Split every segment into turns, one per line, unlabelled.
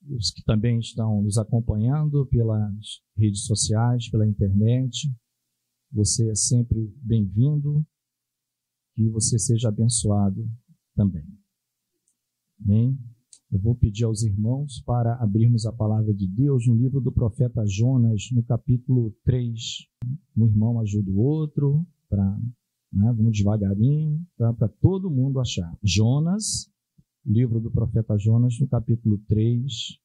os que também estão nos acompanhando pelas redes sociais, pela internet. Você é sempre bem-vindo, que você seja abençoado também. Amém? Eu vou pedir aos irmãos para abrirmos a palavra de Deus no livro do profeta Jonas, no capítulo 3. Um irmão ajuda o outro, vamos devagarinho, para todo mundo achar. Jonas, livro do profeta Jonas, no capítulo 3.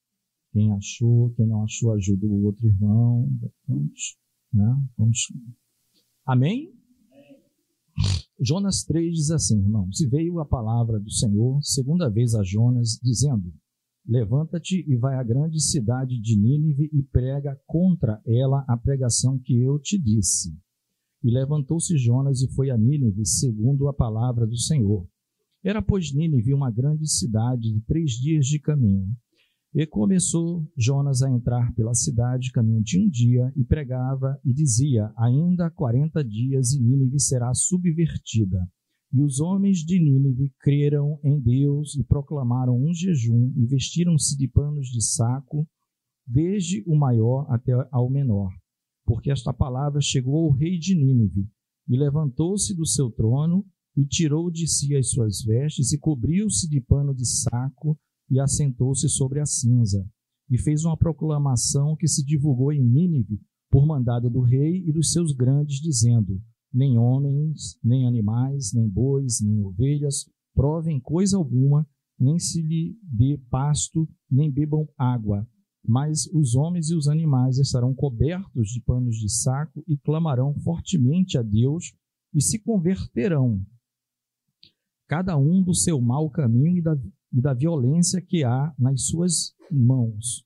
Quem achou, quem não achou, ajuda o outro irmão. Vamos. Amém? Jonas 3 diz assim, irmãos: E veio a palavra do Senhor segunda vez a Jonas, dizendo: Levanta-te e vai à grande cidade de Nínive e prega contra ela a pregação que eu te disse. E levantou-se Jonas e foi a Nínive, segundo a palavra do Senhor. Era, pois, Nínive uma grande cidade de 3 dias de caminho. E começou Jonas a entrar pela cidade, caminho de 1 dia, e pregava e dizia: Ainda 40 dias e Nínive será subvertida. E os homens de Nínive creram em Deus e proclamaram um jejum e vestiram-se de panos de saco, desde o maior até ao menor. Porque esta palavra chegou ao rei de Nínive, e levantou-se do seu trono e tirou de si as suas vestes e cobriu-se de pano de saco e assentou-se sobre a cinza, e fez uma proclamação que se divulgou em Nínive por mandado do rei e dos seus grandes, dizendo: Nem homens, nem animais, nem bois, nem ovelhas provem coisa alguma, nem se lhe dê pasto, nem bebam água, mas os homens e os animais estarão cobertos de panos de saco e clamarão fortemente a Deus e se converterão, cada um do seu mau caminho e da violência que há nas suas mãos.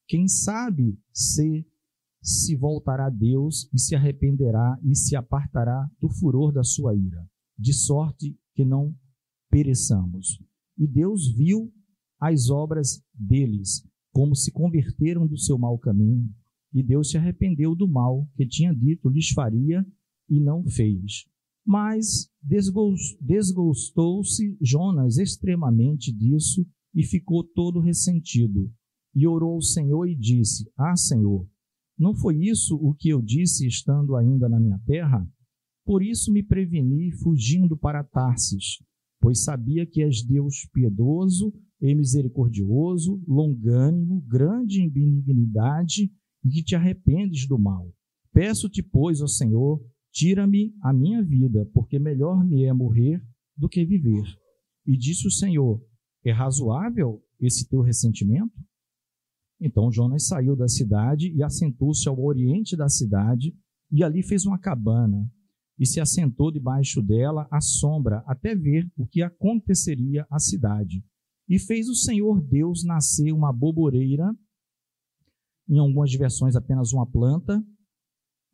Quem sabe se voltará a Deus e se arrependerá e se apartará do furor da sua ira, de sorte que não pereçamos. E Deus viu as obras deles, como se converteram do seu mau caminho, e Deus se arrependeu do mal que tinha dito lhes faria e não fez. Mas desgostou-se Jonas extremamente disso e ficou todo ressentido. E orou ao Senhor e disse: Senhor, não foi isso o que eu disse estando ainda na minha terra? Por isso me preveni fugindo para Tarsis, pois sabia que és Deus piedoso e misericordioso, longânimo, grande em benignidade e que te arrependes do mal. Peço-te, pois, ó Senhor, tira-me a minha vida, porque melhor me é morrer do que viver. E disse o Senhor: É razoável esse teu ressentimento? Então Jonas saiu da cidade e assentou-se ao oriente da cidade, e ali fez uma cabana, e se assentou debaixo dela à sombra, até ver o que aconteceria à cidade. E fez o Senhor Deus nascer uma aboboreira, em algumas versões apenas uma planta,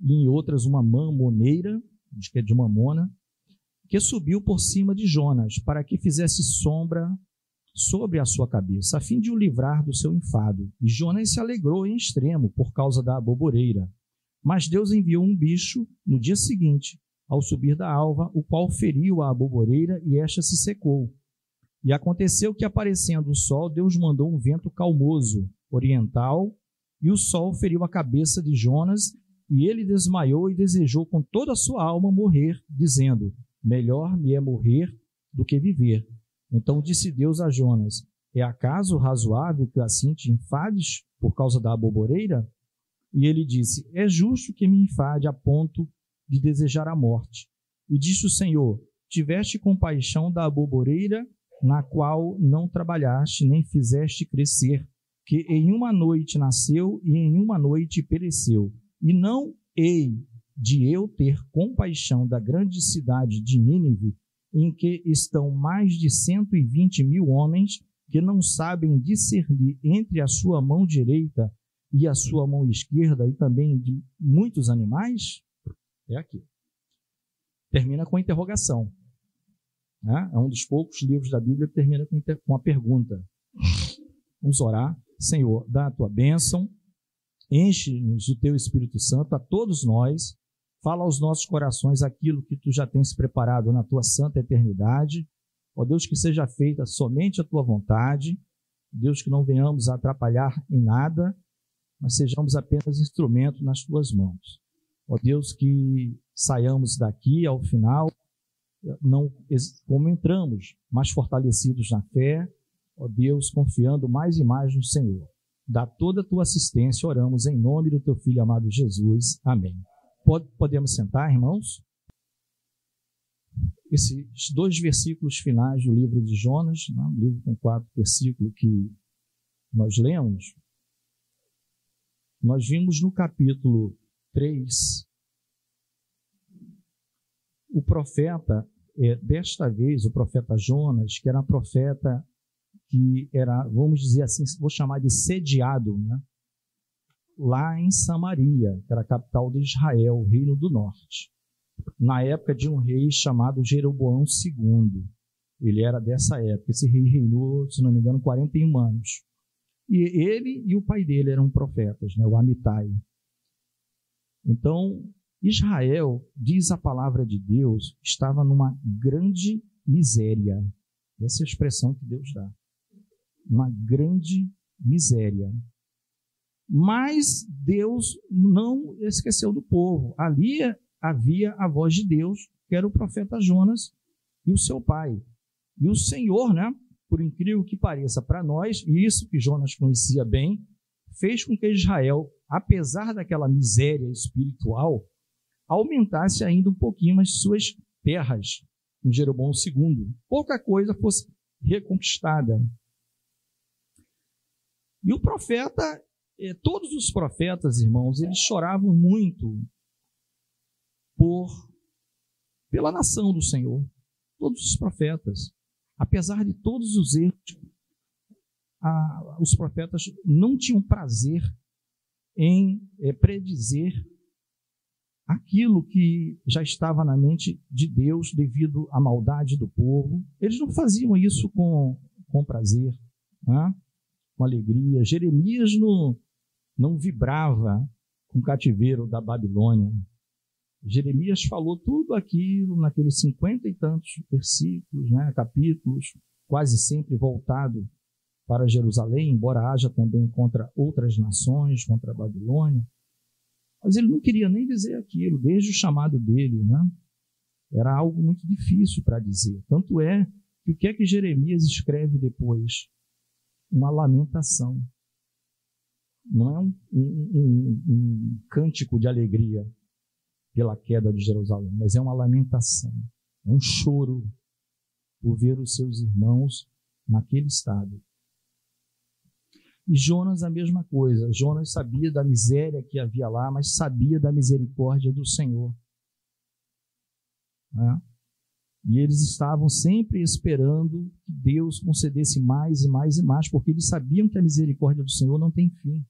e em outras uma mamoneira, que é de mamona, que subiu por cima de Jonas, para que fizesse sombra sobre a sua cabeça, a fim de o livrar do seu enfado. E Jonas se alegrou em extremo por causa da aboboreira. Mas Deus enviou um bicho no dia seguinte, ao subir da alva, o qual feriu a aboboreira e esta se secou. E aconteceu que, aparecendo o sol, Deus mandou um vento calmoso, oriental, e o sol feriu a cabeça de Jonas, e ele desmaiou e desejou com toda a sua alma morrer, dizendo: Melhor me é morrer do que viver. Então disse Deus a Jonas: É acaso razoável que assim te enfades por causa da aboboreira? E ele disse: É justo que me enfade a ponto de desejar a morte. E disse o Senhor: Tiveste compaixão da aboboreira, na qual não trabalhaste, nem fizeste crescer, que em uma noite nasceu e em uma noite pereceu. E não hei de eu ter compaixão da grande cidade de Nínive, em que estão mais de 120.000 homens, que não sabem discernir entre a sua mão direita e a sua mão esquerda, e também de muitos animais? É aqui. Termina com interrogação. É um dos poucos livros da Bíblia que termina com uma pergunta. Vamos orar. Senhor, dá a tua bênção, enche-nos do teu Espírito Santo, a todos nós, fala aos nossos corações aquilo que tu já tens preparado na tua santa eternidade. Ó Deus, que seja feita somente a tua vontade, Deus, que não venhamos a atrapalhar em nada, mas sejamos apenas instrumento nas tuas mãos. Ó Deus, que saiamos daqui ao final, não como entramos, mais fortalecidos na fé, ó Deus, confiando mais e mais no Senhor. Dá toda a tua assistência, oramos em nome do teu Filho amado Jesus. Amém. Podemos sentar, irmãos? Esses 2 versículos finais do livro de Jonas, um livro com 4 versículos que nós lemos, nós vimos no capítulo 3, o profeta, desta vez, o profeta Jonas, que era um profeta que era, vamos dizer assim, vou chamar de sediado, né? Lá em Samaria, que era a capital de Israel, o Reino do Norte, na época de um rei chamado Jeroboão II. Ele era dessa época. Esse rei reinou, se não me engano, 41 anos. E ele e o pai dele eram profetas, né? O Amitai. Então, Israel, diz a palavra de Deus, estava numa grande miséria. Essa é a expressão que Deus dá. Uma grande miséria. Mas Deus não esqueceu do povo. Ali havia a voz de Deus, que era o profeta Jonas e o seu pai. E o Senhor, né, por incrível que pareça para nós, e isso que Jonas conhecia bem, fez com que Israel, apesar daquela miséria espiritual, aumentasse ainda um pouquinho as suas terras em Jeroboão II. Pouca coisa fosse reconquistada. E o profeta, todos os profetas, irmãos, eles choravam muito pela nação do Senhor. Todos os profetas. Apesar de todos os erros, os profetas não tinham prazer em predizer aquilo que já estava na mente de Deus devido à maldade do povo. Eles não faziam isso com prazer, né? Com alegria. Jeremias não vibrava com o cativeiro da Babilônia. Jeremias falou tudo aquilo naqueles 50 e tantos versículos, né, capítulos, quase sempre voltado para Jerusalém, embora haja também contra outras nações, contra a Babilônia. Mas ele não queria nem dizer aquilo, desde o chamado dele, né? Era algo muito difícil para dizer. Tanto é que o que é que Jeremias escreve depois? Uma lamentação. Não é um cântico de alegria pela queda de Jerusalém, mas é uma lamentação, é um choro por ver os seus irmãos naquele estado. E Jonas a mesma coisa. Jonas sabia da miséria que havia lá, mas sabia da misericórdia do Senhor. Né? E eles estavam sempre esperando que Deus concedesse mais e mais e mais, porque eles sabiam que a misericórdia do Senhor não tem fim.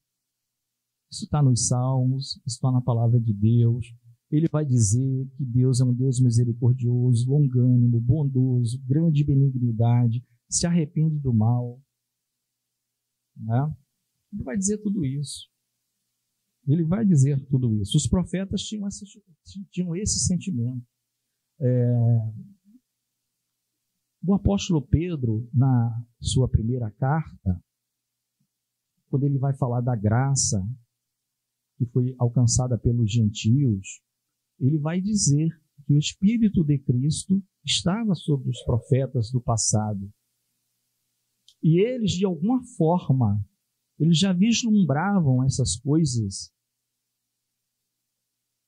Isso está nos Salmos, isso está na palavra de Deus. Ele vai dizer que Deus é um Deus misericordioso, longânimo, bondoso, grande benignidade, se arrepende do mal. Né? Ele vai dizer tudo isso. Ele vai dizer tudo isso. Os profetas tinham esse sentimento. O apóstolo Pedro, na sua primeira carta, quando ele vai falar da graça que foi alcançada pelos gentios, ele vai dizer que o Espírito de Cristo estava sobre os profetas do passado. E eles, de alguma forma, eles já vislumbravam essas coisas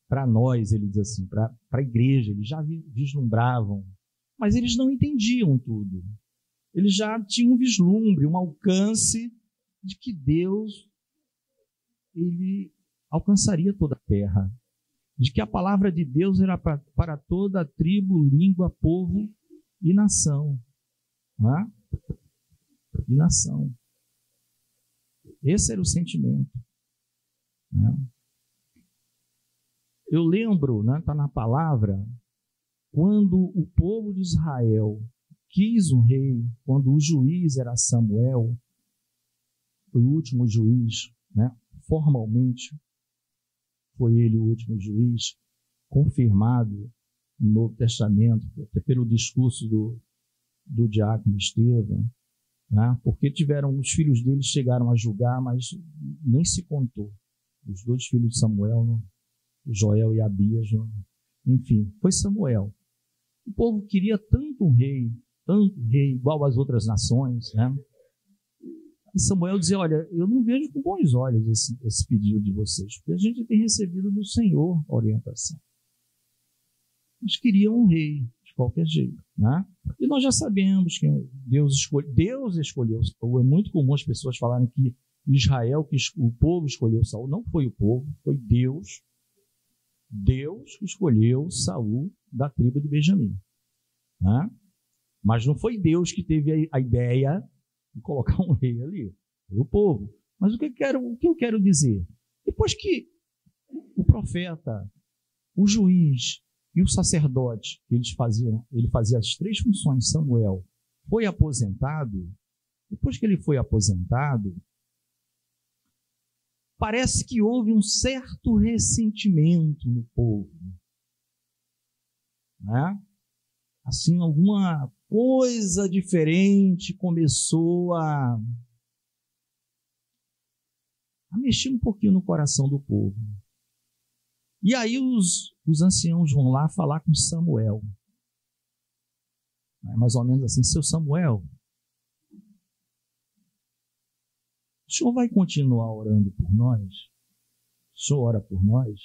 para nós, ele diz assim, para a igreja, eles já vislumbravam, mas eles não entendiam tudo. Eles já tinham um vislumbre, um alcance de que Deus ele alcançaria toda a terra, de que a palavra de Deus era para toda a tribo, língua, povo e nação. Né? E nação. Esse era o sentimento. Né? Eu lembro, né, está na palavra, quando o povo de Israel quis um rei, quando o juiz era Samuel, foi o último juiz, né, formalmente, foi ele o último juiz, confirmado no Novo Testamento, pelo discurso do diácono Estevão. né? Porque os filhos deles chegaram a julgar, mas nem se contou. Os 2 filhos de Samuel, Joel e Abias, enfim, foi Samuel. O povo queria tanto um rei, igual às outras nações, né? E Samuel dizia, olha, eu não vejo com bons olhos esse pedido de vocês, porque a gente tem recebido do Senhor a orientação. Mas queriam um rei, de qualquer jeito, né? E nós já sabemos que Deus escolheu Saul. É muito comum as pessoas falarem que Israel, que o povo escolheu Saul. Não foi o povo, foi Deus. Deus escolheu Saul da tribo de Benjamim, né? Mas não foi Deus que teve a ideia de colocar um rei ali, foi o povo. Mas o que eu quero dizer? Depois que o profeta, o juiz e o sacerdote, ele fazia as 3 funções, Samuel, foi aposentado. Depois que ele foi aposentado, parece que houve um certo ressentimento no povo, né? Assim, alguma coisa diferente começou a mexer um pouquinho no coração do povo. E aí os anciãos vão lá falar com Samuel. É mais ou menos assim, seu Samuel, o senhor vai continuar orando por nós? O senhor ora por nós?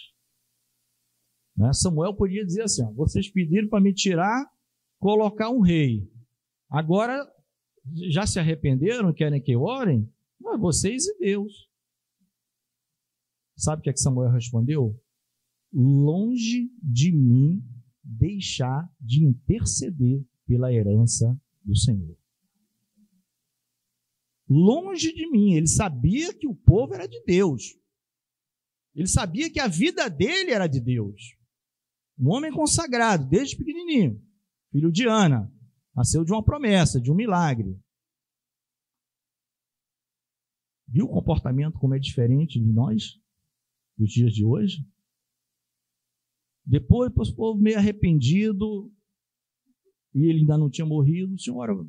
Né? Samuel podia dizer assim, vocês pediram para me tirar, colocar um rei. Agora, já se arrependeram, querem que orem? Não, vocês e Deus. Sabe o que é que Samuel respondeu? Longe de mim deixar de interceder pela herança do Senhor. Longe de mim. Ele sabia que o povo era de Deus. Ele sabia que a vida dele era de Deus. Um homem consagrado, desde pequenininho. Filho de Ana. Nasceu de uma promessa, de um milagre. Viu o comportamento como é diferente de nós, dos dias de hoje? Depois, o povo meio arrependido, e ele ainda não tinha morrido, o senhor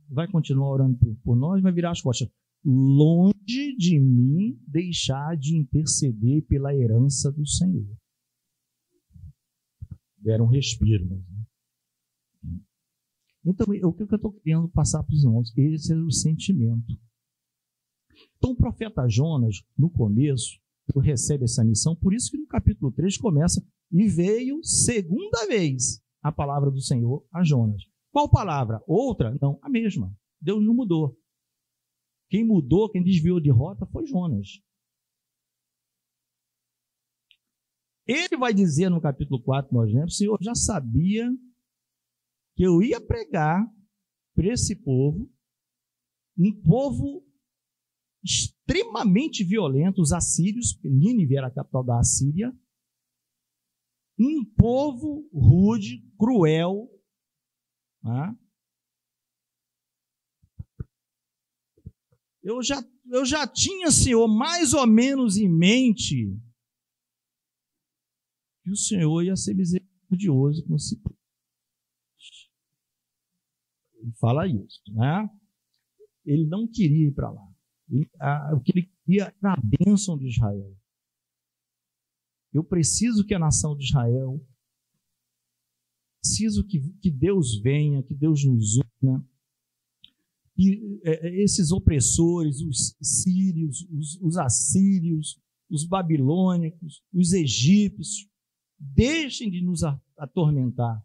vai continuar orando por nós, vai virar as costas. Longe de mim deixar de interceder pela herança do Senhor. Deram um respiro. Né? Então, o que eu estou querendo passar para os irmãos? Esse é o sentimento. Então, o profeta Jonas, no começo, recebe essa missão, por isso que no capítulo 3 começa, e veio segunda vez a palavra do Senhor a Jonas. Qual palavra? Outra? Não, a mesma. Deus não mudou. Quem mudou, quem desviou de rota foi Jonas. Ele vai dizer no capítulo 4, nós lemos, o Senhor já sabia que eu ia pregar para esse povo, um povo extremamente violento, os assírios, Nínive era a capital da Assíria, um povo rude, cruel, né? Eu já tinha, Senhor, mais ou menos em mente que o Senhor ia ser misericordioso com esse povo. Ele fala isso, né? Ele não queria ir para lá. O que ele queria era a bênção de Israel. Eu preciso que a nação de Israel, preciso que Deus venha, que Deus nos una, que esses opressores, os sírios, os assírios, os babilônicos, os egípcios, deixem de nos atormentar.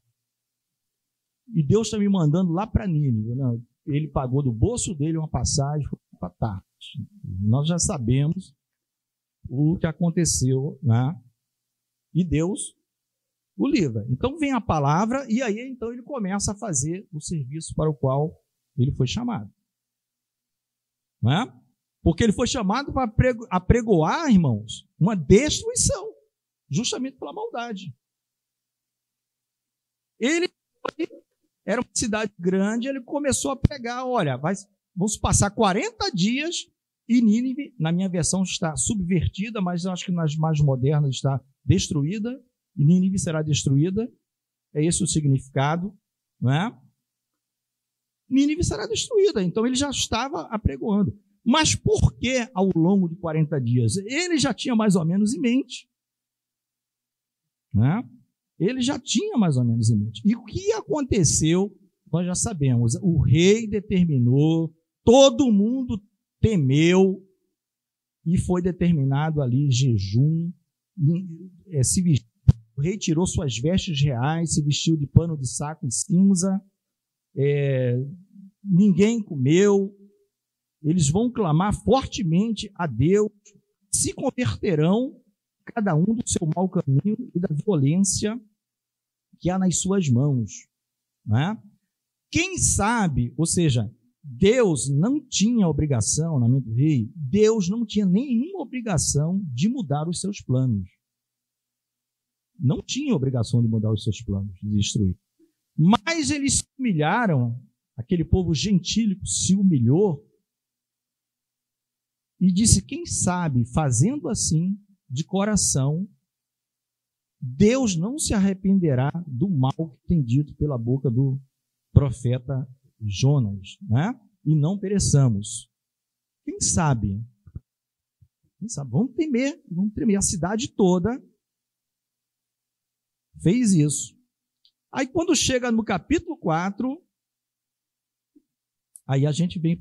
E Deus está me mandando lá para Nínive. Né? Ele pagou do bolso dele uma passagem para Tarsis. Nós já sabemos o que aconteceu, né? E Deus o livra. Então vem a palavra e aí então ele começa a fazer o serviço para o qual ele foi chamado. Né? Porque ele foi chamado para apregoar, irmãos, uma destruição, justamente pela maldade. Ele era uma cidade grande, ele começou a pregar, olha, vamos passar 40 dias e Nínive, na minha versão, está subvertida, mas eu acho que nas mais modernas está destruída, e Nínive será destruída, é esse o significado, não é? Nínive será destruída. Então ele já estava apregoando. Mas por que ao longo de 40 dias? Ele já tinha mais ou menos em mente. Né? Ele já tinha mais ou menos em mente. E o que aconteceu, nós já sabemos. O rei determinou, todo mundo temeu, e foi determinado ali jejum, se vestiu. O rei tirou suas vestes reais, se vestiu de pano de saco e cinza, ninguém comeu. Eles vão clamar fortemente a Deus, se converterão, cada um do seu mau caminho e da violência que há nas suas mãos. Né? Quem sabe, ou seja, Deus não tinha obrigação, na mente do rei, Deus não tinha nenhuma obrigação de mudar os seus planos. Não tinha obrigação de mudar os seus planos, de destruir. Mas eles se humilharam, aquele povo gentílico se humilhou e disse, quem sabe, fazendo assim, de coração, Deus não se arrependerá do mal que tem dito pela boca do profeta Jonas, né? E não pereçamos. Quem sabe? Quem sabe? Vamos tremer. A cidade toda fez isso. Aí quando chega no capítulo 4, aí a gente vem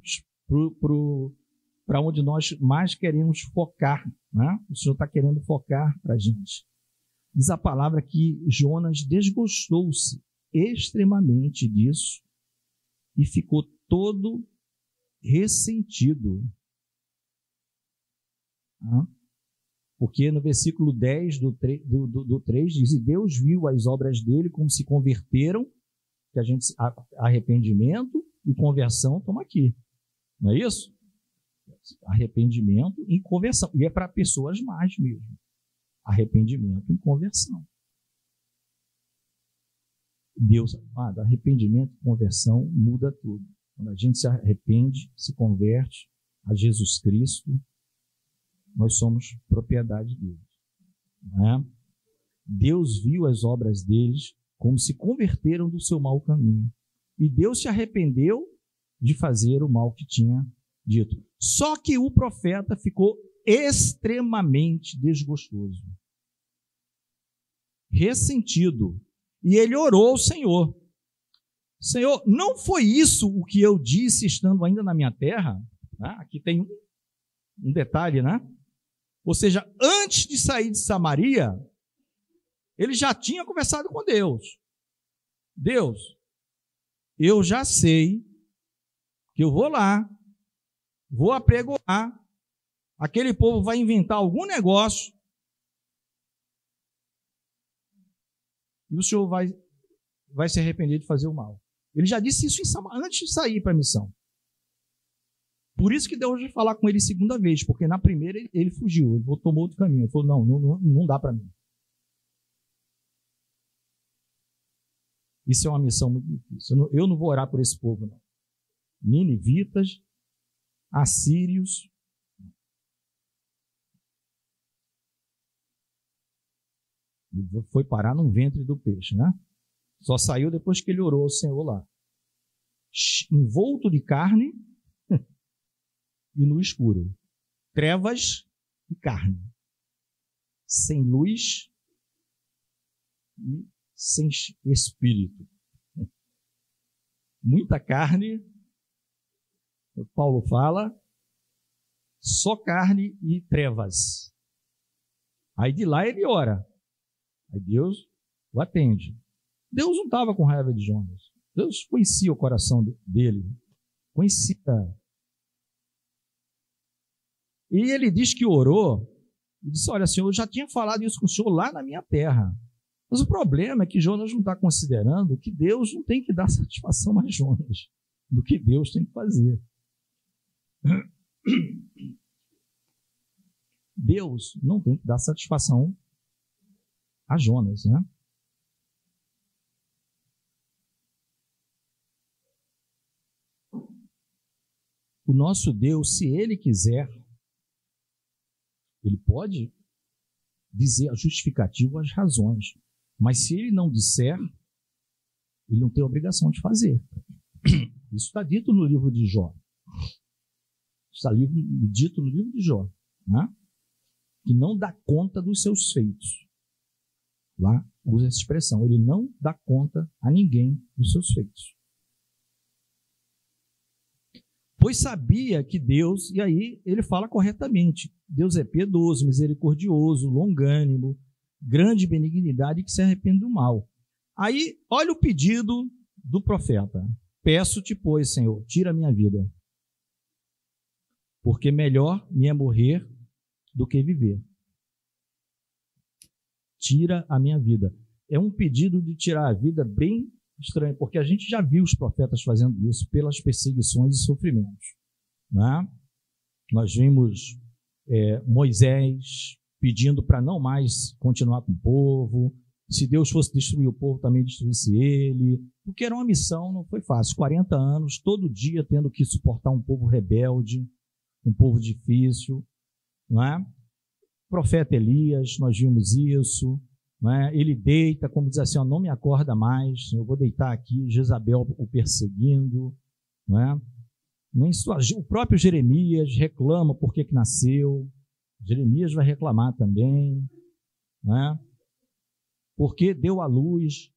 para onde nós mais queremos focar, né? O Senhor está querendo focar para a gente. Diz a palavra que Jonas desgostou-se extremamente disso e ficou todo ressentido. Porque no versículo 10 do 3 diz, e Deus viu as obras dele como se converteram, que a gente, arrependimento e conversão, estamos aqui. Não é isso? Arrependimento e conversão. E é para pessoas más mesmo. Arrependimento e conversão. Deus, arrependimento e conversão muda tudo. Quando a gente se arrepende, se converte a Jesus Cristo, nós somos propriedade dele. Não é? Deus viu as obras deles como se converteram do seu mau caminho. E Deus se arrependeu de fazer o mal que tinha dito. Só que o profeta ficou extremamente desgostoso, ressentido. E ele orou ao Senhor. Senhor, não foi isso o que eu disse estando ainda na minha terra? Aqui tem um detalhe, né? Ou seja, antes de sair de Samaria, ele já tinha conversado com Deus. Deus, eu já sei que eu vou lá, vou apregoar, aquele povo vai inventar algum negócio e o Senhor vai se arrepender de fazer o mal. Ele já disse isso antes de sair para a missão. Por isso que Deus vai falar com ele segunda vez, porque na primeira ele fugiu, ele tomou outro caminho. Ele falou, não dá para mim. Isso é uma missão muito difícil. Eu não vou orar por esse povo, não. Ninivitas, assírios. Ele foi parar no ventre do peixe, né? Só saiu depois que ele orou ao Senhor lá. Envolto de carne e no escuro. Trevas e carne. Sem luz e sem espírito. Muita carne, Paulo fala, só carne e trevas. Aí de lá ele ora. Aí Deus o atende. Deus não estava com raiva de Jonas. Deus conhecia o coração dele. Conhecia. E ele diz que orou e disse, olha, Senhor, eu já tinha falado isso com o Senhor lá na minha terra. Mas o problema é que Jonas não está considerando que Deus não tem que dar satisfação a Jonas do que Deus tem que fazer. Deus não tem que dar satisfação a Jonas, né? O nosso Deus, se Ele quiser, Ele pode dizer a justificativa, as razões. Mas se Ele não disser, Ele não tem obrigação de fazer. Isso está dito no livro de Jó. Está dito no livro de Jó, né? Que não dá conta dos seus feitos. Lá usa essa expressão, ele não dá conta a ninguém dos seus feitos. Pois sabia que Deus, e aí ele fala corretamente, Deus é piedoso, misericordioso, longânimo, grande benignidade, que se arrepende do mal. Aí, olha o pedido do profeta. Peço-te, pois, Senhor, tira a minha vida, porque melhor me é morrer do que viver. Tira a minha vida. É um pedido de tirar a vida bem estranho, porque a gente já viu os profetas fazendo isso pelas perseguições e sofrimentos, né? Nós vimos Moisés pedindo para não mais continuar com o povo. Se Deus fosse destruir o povo, também destruísse ele, porque era uma missão, não foi fácil. 40 anos, todo dia tendo que suportar um povo rebelde, um povo difícil, não é? O profeta Elias, nós vimos isso, não é? Ele deita, como diz assim, ó, não me acorda mais, eu vou deitar aqui, Jezabel o perseguindo, não é? O próprio Jeremias reclama por que nasceu, Jeremias vai reclamar também, não é? Porque deu à luz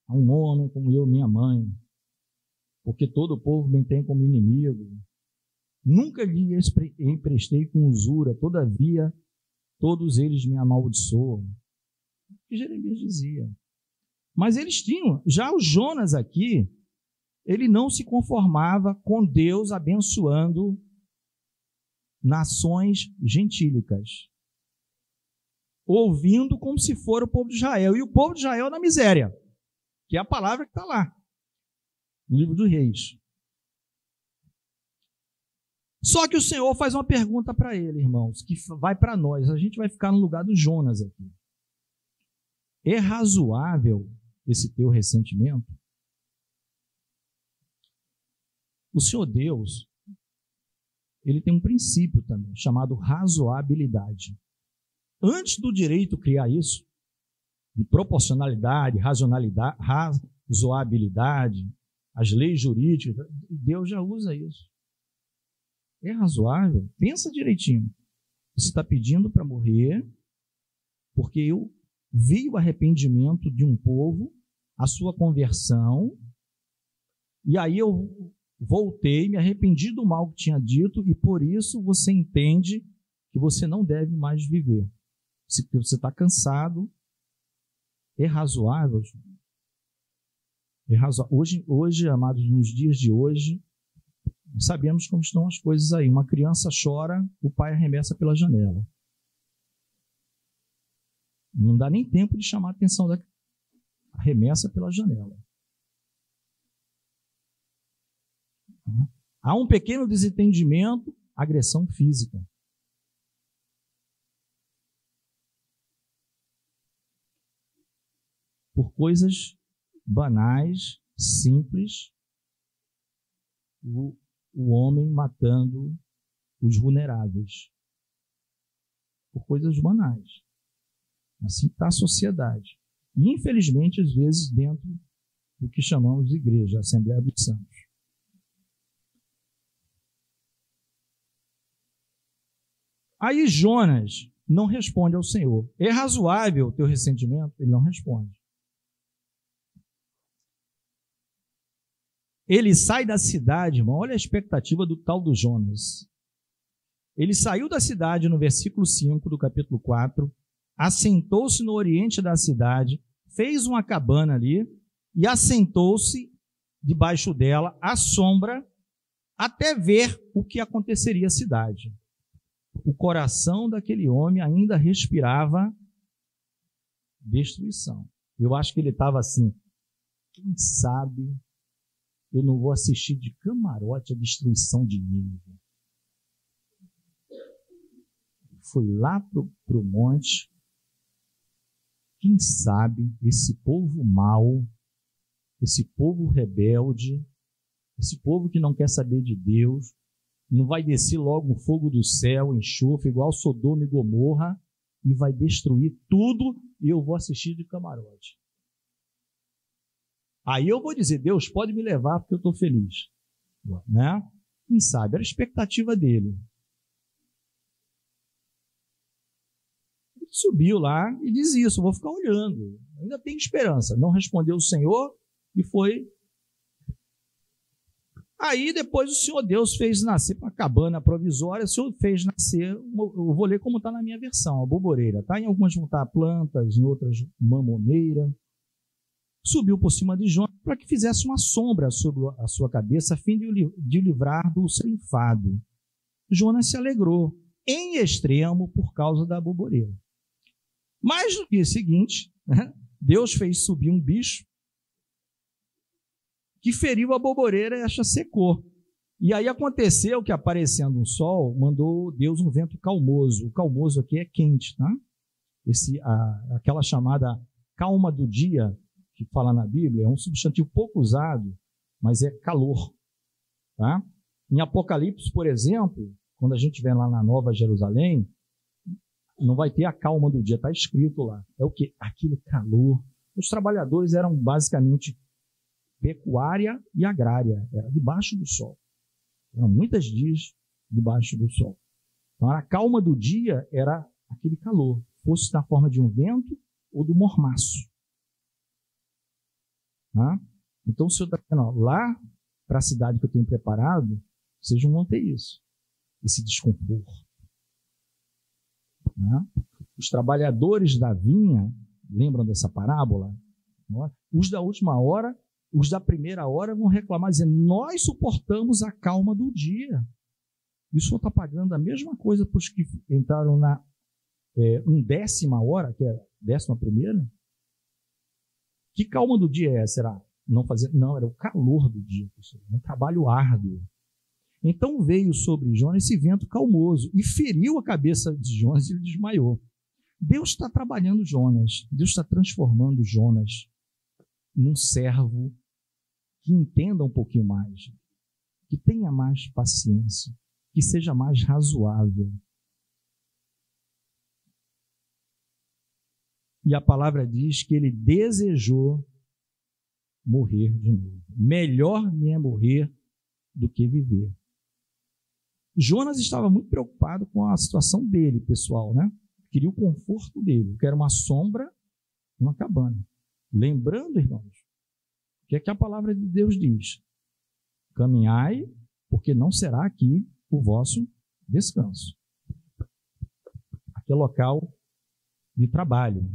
a um homem como eu, minha mãe, porque todo o povo me tem como inimigo. Nunca lhe emprestei com usura, todavia todos eles me amaldiçoam. O que Jeremias dizia. Mas eles tinham, já o Jonas aqui, ele não se conformava com Deus abençoando nações gentílicas, ouvindo como se for o povo de Israel, e o povo de Israel na miséria, que é a palavra que está lá, no livro dos Reis. Só que o Senhor faz uma pergunta para ele, irmãos, que vai para nós, a gente vai ficar no lugar do Jonas aqui. É razoável esse teu ressentimento? O Senhor Deus, ele tem um princípio também, chamado razoabilidade. Antes do direito criar isso, de proporcionalidade, racionalidade, razoabilidade, as leis jurídicas, Deus já usa isso. É razoável? Pensa direitinho. Você está pedindo para morrer porque eu vi o arrependimento de um povo, a sua conversão, e aí eu voltei, me arrependi do mal que tinha dito, e por isso você entende que você não deve mais viver. Se você está cansado, é razoável? É razoável. Hoje, amados, nos dias de hoje, sabemos como estão as coisas aí. Uma criança chora, o pai arremessa pela janela. Não dá nem tempo de chamar a atenção da criança. Arremessa pela janela. Há um pequeno desentendimento, agressão física. Por coisas banais, simples, o homem matando os vulneráveis. Por coisas banais. Assim está a sociedade. E, infelizmente, às vezes, dentro do que chamamos de igreja, a Assembleia dos Santos. Aí Jonas não responde ao Senhor. É razoável o teu ressentimento? Ele não responde. Ele sai da cidade, irmão, olha a expectativa do tal do Jonas. Ele saiu da cidade no versículo 5 do capítulo 4, assentou-se no oriente da cidade, fez uma cabana ali e assentou-se debaixo dela, à sombra, até ver o que aconteceria à cidade. O coração daquele homem ainda respirava destruição. Eu acho que ele estava assim, quem sabe eu não vou assistir de camarote a destruição de Nínive. Foi lá pro monte. Quem sabe esse povo mau, esse povo rebelde, esse povo que não quer saber de Deus, não vai descer logo um fogo do céu, enxofre, igual Sodoma e Gomorra, e vai destruir tudo, e eu vou assistir de camarote. Aí eu vou dizer, Deus pode me levar porque eu estou feliz. né? Quem sabe? Era a expectativa dele. Ele subiu lá e diz isso, vou ficar olhando. Ainda tem esperança. Não respondeu o Senhor e foi. Aí depois o Senhor Deus fez nascer, uma cabana provisória, o Senhor fez nascer, eu vou ler como está na minha versão, a boboreira. Tá? Em algumas vão estar plantas, em outras mamoneira. Subiu por cima de Jonas para que fizesse uma sombra sobre a sua cabeça, a fim de livrar do seu enfado. Jonas se alegrou em extremo por causa da boboreira. Mas no dia seguinte, né, Deus fez subir um bicho que feriu a boboreira e esta secou. E aí aconteceu que, aparecendo um sol, mandou Deus um vento calmoso. O calmoso aqui é quente, tá? Aquela chamada calma do dia, que fala na Bíblia, é um substantivo pouco usado, mas é calor. Tá? Em Apocalipse, por exemplo, quando a gente estiver lá na Nova Jerusalém, não vai ter a calma do dia, está escrito lá. É o quê? Aquele calor. Os trabalhadores eram basicamente pecuária e agrária, era debaixo do sol. Eram muitos dias debaixo do sol. Então a calma do dia era aquele calor, fosse na forma de um vento ou do mormaço. Tá? Então o Senhor está dizendo, lá para a cidade que eu tenho preparado, vocês não vão ter isso, esse desconforto. Né? Os trabalhadores da vinha, lembram dessa parábola? Os da última hora, os da primeira hora vão reclamar, dizendo, nós suportamos a calma do dia. E o Senhor está pagando a mesma coisa para os que entraram na 10ª hora, que é a 11ª. Que calma do dia é essa? Será? Não, era o calor do dia, pessoal. Um trabalho árduo. Então veio sobre Jonas esse vento calmoso e feriu a cabeça de Jonas e ele desmaiou. Deus está trabalhando Jonas. Deus está transformando Jonas num servo que entenda um pouquinho mais, que tenha mais paciência, que seja mais razoável. E a palavra diz que ele desejou morrer de novo. Melhor me é morrer do que viver. Jonas estava muito preocupado com a situação dele, pessoal, né? Queria o conforto dele, que era uma sombra, uma cabana. Lembrando, irmãos, o que é que a palavra de Deus diz? Caminhai, porque não será aqui o vosso descanso. Aqui é local de trabalho.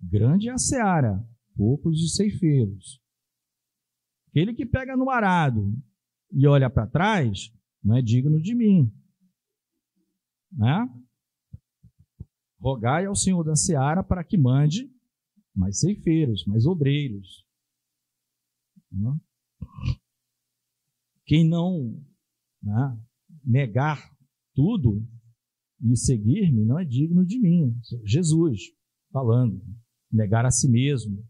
Grande é a seara, poucos os ceifeiros. Aquele que pega no arado e olha para trás, não é digno de mim. Né? Rogai ao Senhor da seara para que mande mais ceifeiros, mais obreiros. Né? Quem não, né, negar tudo e seguir-me não é digno de mim. Jesus falando. Negar a si mesmo,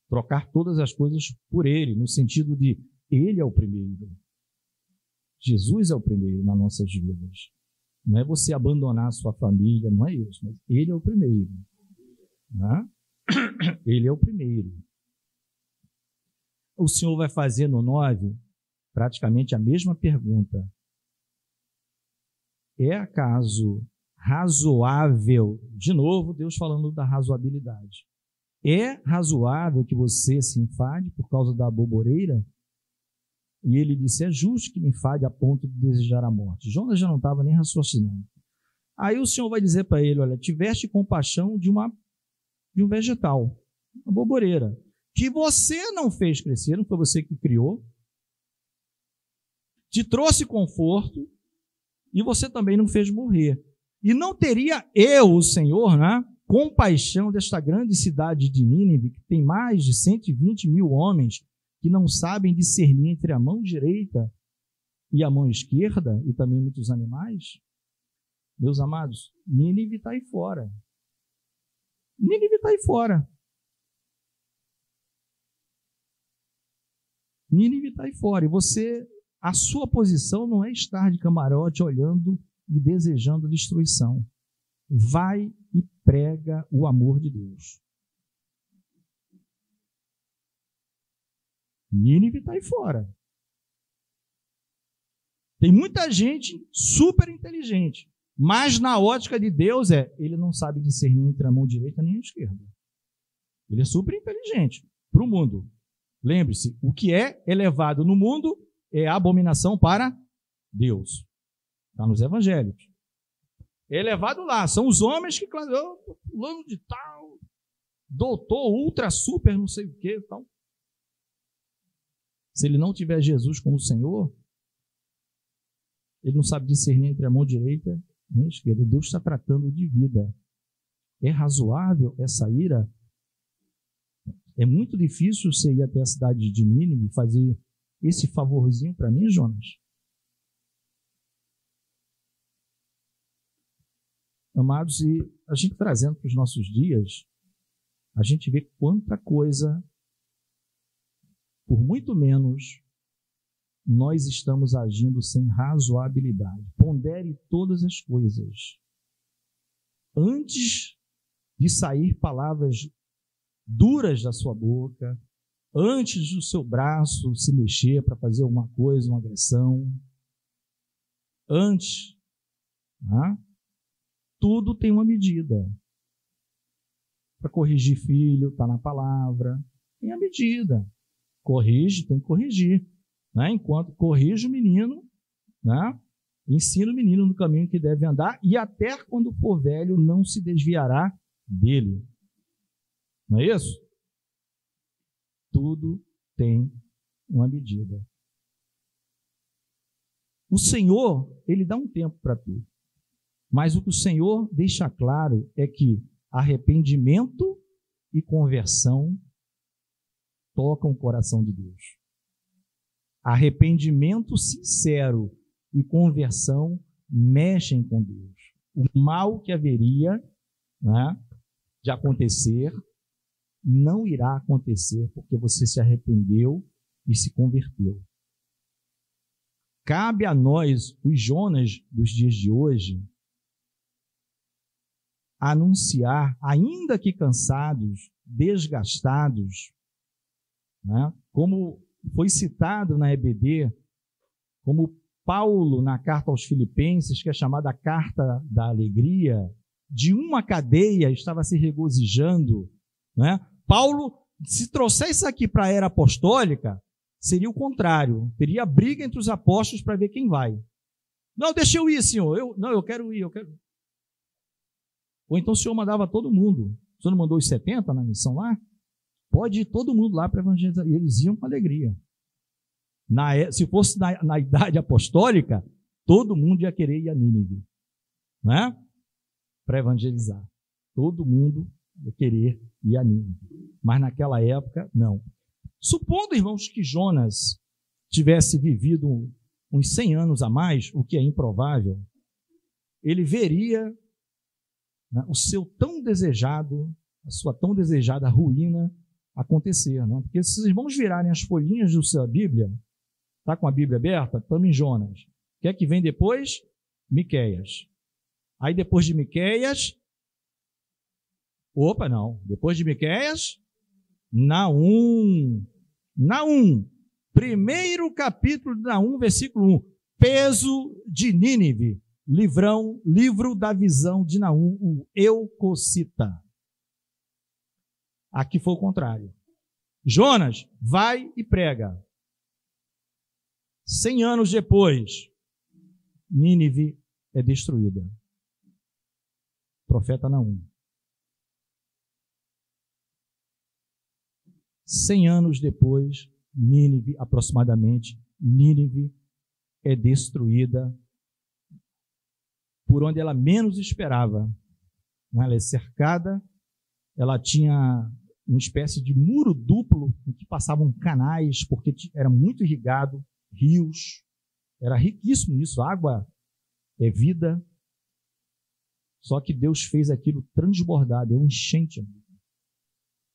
trocar todas as coisas por ele, no sentido de ele é o primeiro. Jesus é o primeiro nas nossas vidas. Não é você abandonar a sua família, não é isso, mas ele é o primeiro. Né? Ele é o primeiro. O Senhor vai fazer no 9 praticamente a mesma pergunta. É acaso razoável, de novo, Deus falando da razoabilidade. É razoável que você se enfade por causa da boboreira? E ele disse, é justo que me enfade a ponto de desejar a morte. Jonas já não estava nem raciocinando. Aí o Senhor vai dizer para ele, olha, tiveste compaixão de um vegetal, uma boboreira, que você não fez crescer, não foi você que criou, te trouxe conforto, e você também não fez morrer. E não teria eu, o Senhor, né, compaixão desta grande cidade de Nínive, que tem mais de 120 mil homens que não sabem discernir entre a mão direita e a mão esquerda, e também muitos animais? Meus amados, Nínive está aí fora. Nínive está aí fora. Nínive está aí fora. E você, a sua posição não é estar de camarote olhando e desejando a destruição. Vai e prega o amor de Deus. Nínive está aí fora. Tem muita gente super inteligente, mas na ótica de Deus ele não sabe discernir entre a mão direita nem a esquerda. Ele é super inteligente para o mundo. Lembre-se, o que é elevado no mundo é abominação para Deus. Está nos evangelhos. É elevado lá. São os homens que fulano de tal, doutor, ultra, super, não sei o que, tal. Se ele não tiver Jesus como Senhor, ele não sabe discernir entre a mão direita e a esquerda. Deus está tratando de vida. É razoável essa ira? É muito difícil você ir até a cidade de Nínive e fazer esse favorzinho para mim, Jonas? Amados, e a gente trazendo para os nossos dias, a gente vê quanta coisa, por muito menos, nós estamos agindo sem razoabilidade. Pondere todas as coisas. Antes de sair palavras duras da sua boca, antes do seu braço se mexer para fazer uma coisa, uma agressão, antes, tudo tem uma medida. Para corrigir filho, está na palavra, tem a medida. Corrige, tem que corrigir. Enquanto corrige o menino, ensina o menino no caminho que deve andar, e até quando for velho não se desviará dele. Não é isso? Tudo tem uma medida. O Senhor, ele dá um tempo para tudo. Mas o que o Senhor deixa claro é que arrependimento e conversão tocam o coração de Deus. Arrependimento sincero e conversão mexem com Deus. O mal que haveria de acontecer não irá acontecer porque você se arrependeu e se converteu. Cabe a nós, os Jonas dos dias de hoje, anunciar, ainda que cansados, desgastados, como foi citado na EBD, como Paulo na carta aos Filipenses, que é chamada Carta da Alegria, de uma cadeia estava se regozijando. Paulo, se trouxer isso aqui para a era apostólica, seria o contrário. Teria briga entre os apóstolos para ver quem vai. Não, deixa eu ir, senhor. Eu quero ir, eu quero. Ou então o senhor mandava todo mundo. O senhor não mandou os 70 na missão lá? Pode ir todo mundo lá para evangelizar. E eles iam com alegria. Se fosse na idade apostólica, todo mundo ia querer ir a Nínive, para evangelizar. Todo mundo ia querer ir a Nínive. Mas naquela época, não. Supondo, irmãos, que Jonas tivesse vivido uns 100 anos a mais, o que é improvável, ele veria a sua tão desejada ruína acontecer. Porque se vocês vão virarem as folhinhas da sua Bíblia, está com a Bíblia aberta? Estamos em Jonas. O que é que vem depois? Miqueias. Aí depois de Miqueias, depois de Miqueias, Naum. Primeiro capítulo de Naum, versículo 1. Peso de Nínive. Livro da visão de Naum, o Eucocita. Aqui foi o contrário. Jonas, vai e prega. 100 anos depois, Nínive é destruída. Profeta Naum. 100 anos depois, aproximadamente, Nínive é destruída por onde ela menos esperava. Ela é cercada, ela tinha uma espécie de muro duplo em que passavam canais, porque era muito irrigado, rios, era riquíssimo isso, água é vida, só que Deus fez aquilo transbordar, deu um enchente. A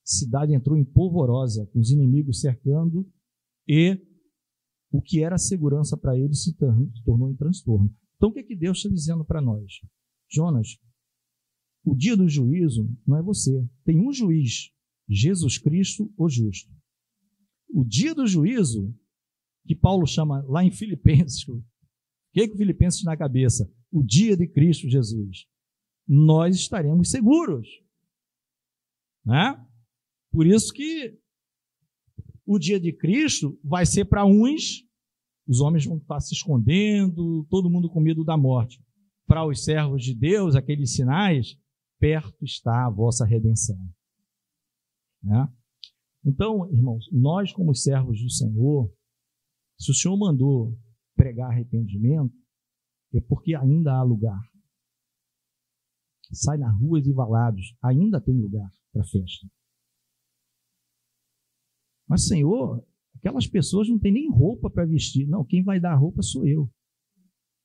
cidade entrou em polvorosa, com os inimigos cercando, e o que era segurança para eles se tornou em transtorno. Então, o que Deus está dizendo para nós? Jonas, o dia do juízo não é você. Tem um juiz, Jesus Cristo, o justo. O dia do juízo, que Paulo chama lá em Filipenses, que o Filipenses tinha na cabeça? O dia de Cristo Jesus. Nós estaremos seguros. Né? Por isso que o dia de Cristo vai ser para uns, os homens vão estar se escondendo, todo mundo com medo da morte. Para os servos de Deus, aqueles sinais, perto está a vossa redenção. Né? Então, irmãos, nós como servos do Senhor, se o Senhor mandou pregar arrependimento, é porque ainda há lugar. Sai nas ruas e valados, ainda tem lugar para festa. Mas, Senhor, aquelas pessoas não têm nem roupa para vestir. Não, quem vai dar roupa sou eu.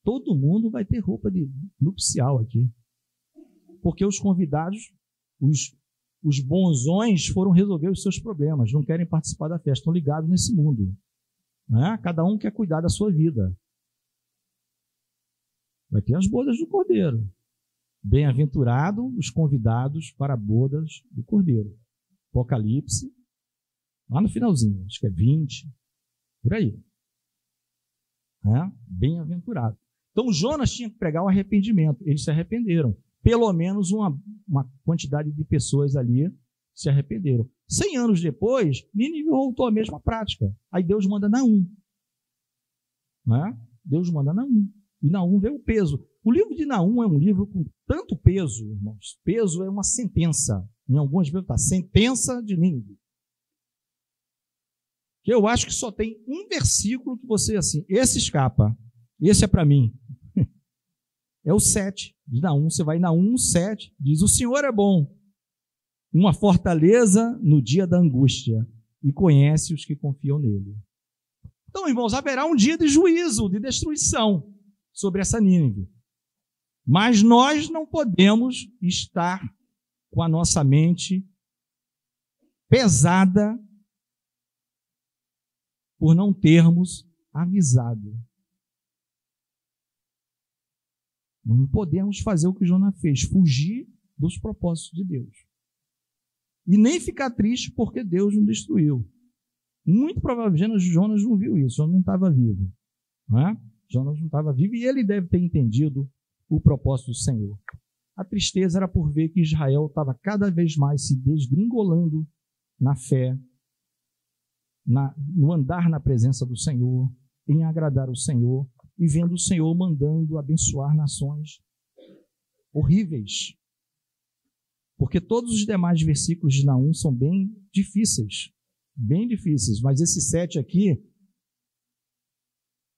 Todo mundo vai ter roupa de nupcial aqui. Porque os convidados, os bonzões foram resolver os seus problemas, não querem participar da festa, estão ligados nesse mundo. Né? Cada um quer cuidar da sua vida. Vai ter as bodas do Cordeiro. Bem-aventurados os convidados para bodas do Cordeiro. Apocalipse, lá no finalzinho, acho que é 20, por aí. Bem-aventurado. Então Jonas tinha que pregar o arrependimento. Eles se arrependeram. Pelo menos uma quantidade de pessoas ali se arrependeram. 100 anos depois, Nínive voltou à mesma prática. Aí Deus manda Naum. Deus manda Naum. E Naum vê o peso. O livro de Naum é um livro com tanto peso, irmãos. Peso é uma sentença. Em algumas vezes está sentença de Nínive. Que eu acho que só tem um versículo que você, assim, esse escapa. Esse é para mim. É o 7 de Naum. Você vai em Naum 7, diz: o Senhor é bom, uma fortaleza no dia da angústia, e conhece os que confiam nele. Então, irmãos, haverá um dia de juízo, de destruição sobre essa Nínive. Mas nós não podemos estar com a nossa mente pesada por não termos avisado. Não podemos fazer o que Jonas fez, fugir dos propósitos de Deus. E nem ficar triste porque Deus não destruiu. Muito provavelmente Jonas não viu isso, Jonas não estava vivo. Jonas não estava vivo e ele deve ter entendido o propósito do Senhor. A tristeza era por ver que Israel estava cada vez mais se desgringolando na fé, no andar na presença do Senhor, em agradar o Senhor, e vendo o Senhor mandando abençoar nações horríveis. Porque todos os demais versículos de Naum são bem difíceis, mas esse 7 aqui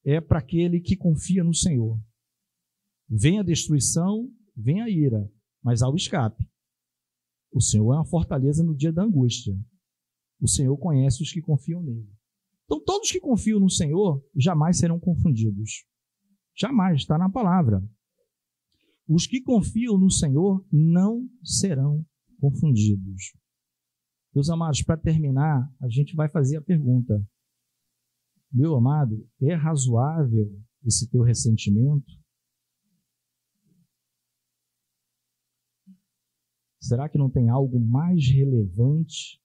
é para aquele que confia no Senhor. Vem a destruição, vem a ira, mas há o escape. O Senhor é uma fortaleza no dia da angústia. O Senhor conhece os que confiam nele. Então, todos que confiam no Senhor jamais serão confundidos. Jamais, está na palavra. Os que confiam no Senhor não serão confundidos. Meus amados, para terminar, a gente vai fazer a pergunta: meu amado, é razoável esse teu ressentimento? Será que não tem algo mais relevante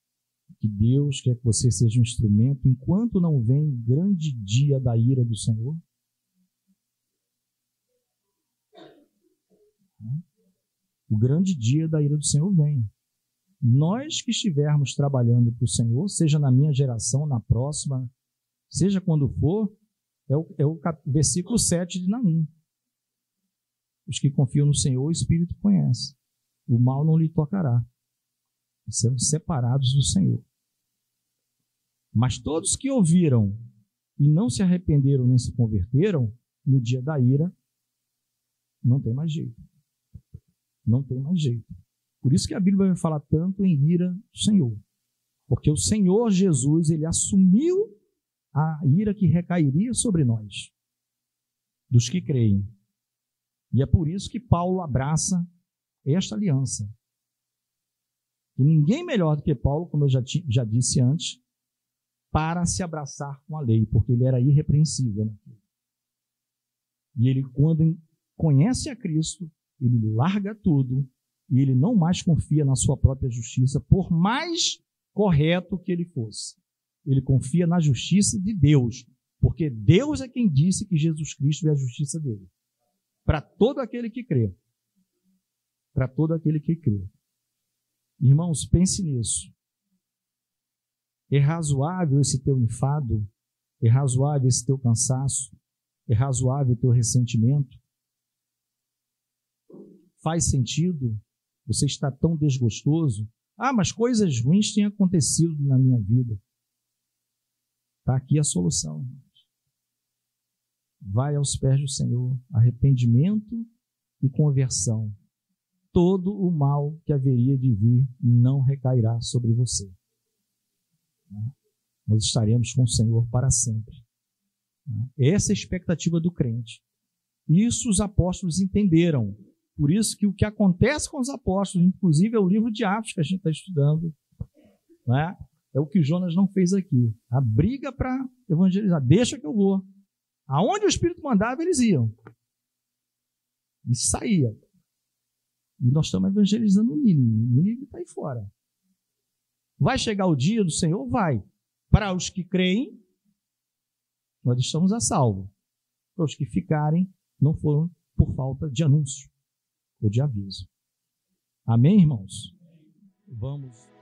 que Deus quer que você seja um instrumento enquanto não vem o grande dia da ira do Senhor? O grande dia da ira do Senhor vem. Nós que estivermos trabalhando para o Senhor, seja na minha geração, na próxima, seja quando for, é o versículo 7 de Naum. Os que confiam no Senhor, o Espírito conhece. O mal não lhe tocará. Serão separados do Senhor. Mas todos que ouviram e não se arrependeram nem se converteram, no dia da ira, não tem mais jeito. Não tem mais jeito. Por isso que a Bíblia vai falar tanto em ira do Senhor. Porque o Senhor Jesus, ele assumiu a ira que recairia sobre nós, dos que creem. E é por isso que Paulo abraça esta aliança. E ninguém melhor do que Paulo, como eu já disse antes, para se abraçar com a lei, porque ele era irrepreensível. E ele, quando conhece a Cristo, ele larga tudo e ele não mais confia na sua própria justiça, por mais correto que ele fosse. Ele confia na justiça de Deus, Porque Deus é quem disse que Jesus Cristo é a justiça dele. Para todo aquele que crê. Para todo aquele que crê. Irmãos, pense nisso. É razoável esse teu enfado? É razoável esse teu cansaço? É razoável o teu ressentimento? Faz sentido? Você está tão desgostoso? Ah, mas coisas ruins têm acontecido na minha vida. Está aqui a solução. Vai aos pés do Senhor. Arrependimento e conversão. Todo o mal que haveria de vir não recairá sobre você. Nós estaremos com o Senhor para sempre. Essa é a expectativa do crente. Isso os apóstolos entenderam. Por isso que o que acontece com os apóstolos, inclusive é o livro de Atos que a gente está estudando, né? É o que Jonas não fez aqui. A briga para evangelizar. Deixa que eu vou. Aonde o Espírito mandava, eles iam. E saía. E nós estamos evangelizando o Nínive. O Nínive está aí fora. Vai chegar o dia do Senhor? Vai. Para os que creem, nós estamos a salvo. Para os que ficarem, não foram por falta de anúncio ou de aviso. Amém, irmãos? Vamos.